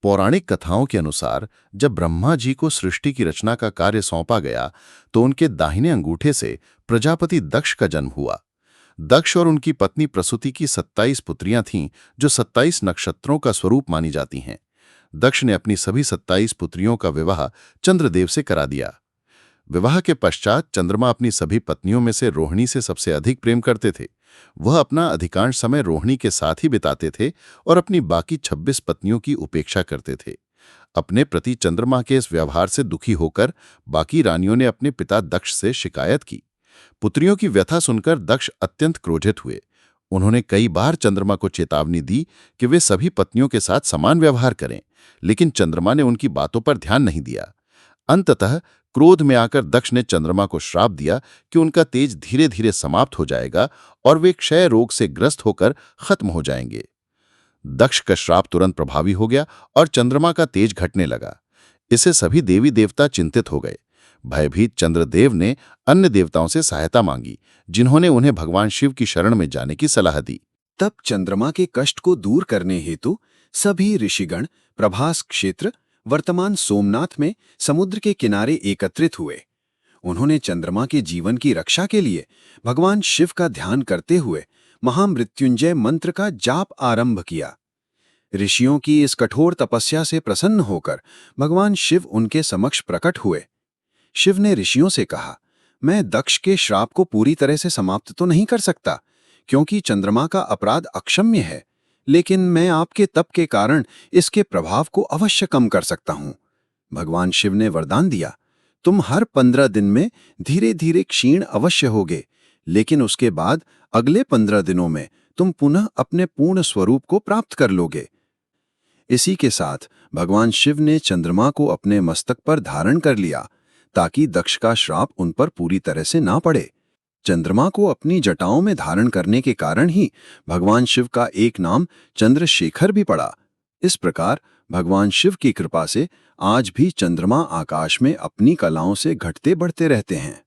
पौराणिक कथाओं के अनुसार जब ब्रह्मा जी को सृष्टि की रचना का कार्य सौंपा गया तो उनके दाहिने अंगूठे से प्रजापति दक्ष का जन्म हुआ। दक्ष और उनकी पत्नी प्रसूति की 27 पुत्रियां थीं जो 27 नक्षत्रों का स्वरूप मानी जाती हैं। दक्ष ने अपनी सभी 27 पुत्रियों का विवाह चंद्रदेव से करा दिया। विवाह के पश्चात चंद्रमा अपनी सभी पत्नियों में से रोहिणी से सबसे अधिक प्रेम करते थे। वह अपना अधिकांश समय रोहिणी के साथ ही बिताते थे और अपनी बाकी 26 पत्नियों की उपेक्षा करते थे। अपने प्रति चंद्रमा के इस व्यवहार से दुखी होकर बाकी रानियों ने अपने पिता दक्ष से शिकायत की। पुत्रियों की व्यथा सुनकर दक्ष अत्यंत क्रोधित हुए। उन्होंने कई बार चंद्रमा को चेतावनी दी कि वे सभी पत्नियों के साथ समान व्यवहार करें, लेकिन चंद्रमा ने उनकी बातों पर ध्यान नहीं दिया। अंततः क्रोध में आकर दक्ष ने चंद्रमा को श्राप दिया कि उनका तेज धीरे धीरे समाप्त हो जाएगा और वे क्षय रोग से ग्रस्त होकर खत्म हो जाएंगे। दक्ष का श्राप तुरंत प्रभावी हो गया और चंद्रमा का तेज घटने लगा। इससे सभी देवी देवता चिंतित हो गए। भयभीत चंद्रदेव ने अन्य देवताओं से सहायता मांगी, जिन्होंने उन्हें भगवान शिव की शरण में जाने की सलाह दी। तब चंद्रमा के कष्ट को दूर करने हेतु सभी ऋषिगण प्रभास क्षेत्र वर्तमान सोमनाथ में समुद्र के किनारे एकत्रित हुए। उन्होंने चंद्रमा के जीवन की रक्षा के लिए भगवान शिव का ध्यान करते हुए महामृत्युंजय मंत्र का जाप आरंभ किया। ऋषियों की इस कठोर तपस्या से प्रसन्न होकर भगवान शिव उनके समक्ष प्रकट हुए। शिव ने ऋषियों से कहा, मैं दक्ष के श्राप को पूरी तरह से समाप्त तो नहीं कर सकता, क्योंकि चंद्रमा का अपराध अक्षम्य है, लेकिन मैं आपके तप के कारण इसके प्रभाव को अवश्य कम कर सकता हूं। भगवान शिव ने वरदान दिया, तुम हर 15 दिन में धीरे धीरे क्षीण अवश्य होगे, लेकिन उसके बाद अगले 15 दिनों में तुम पुनः अपने पूर्ण स्वरूप को प्राप्त कर लोगे। इसी के साथ भगवान शिव ने चंद्रमा को अपने मस्तक पर धारण कर लिया, ताकि दक्ष का श्राप उन पर पूरी तरह से ना पड़े। चंद्रमा को अपनी जटाओं में धारण करने के कारण ही भगवान शिव का एक नाम चंद्रशेखर भी पड़ा। इस प्रकार भगवान शिव की कृपा से आज भी चंद्रमा आकाश में अपनी कलाओं से घटते बढ़ते रहते हैं।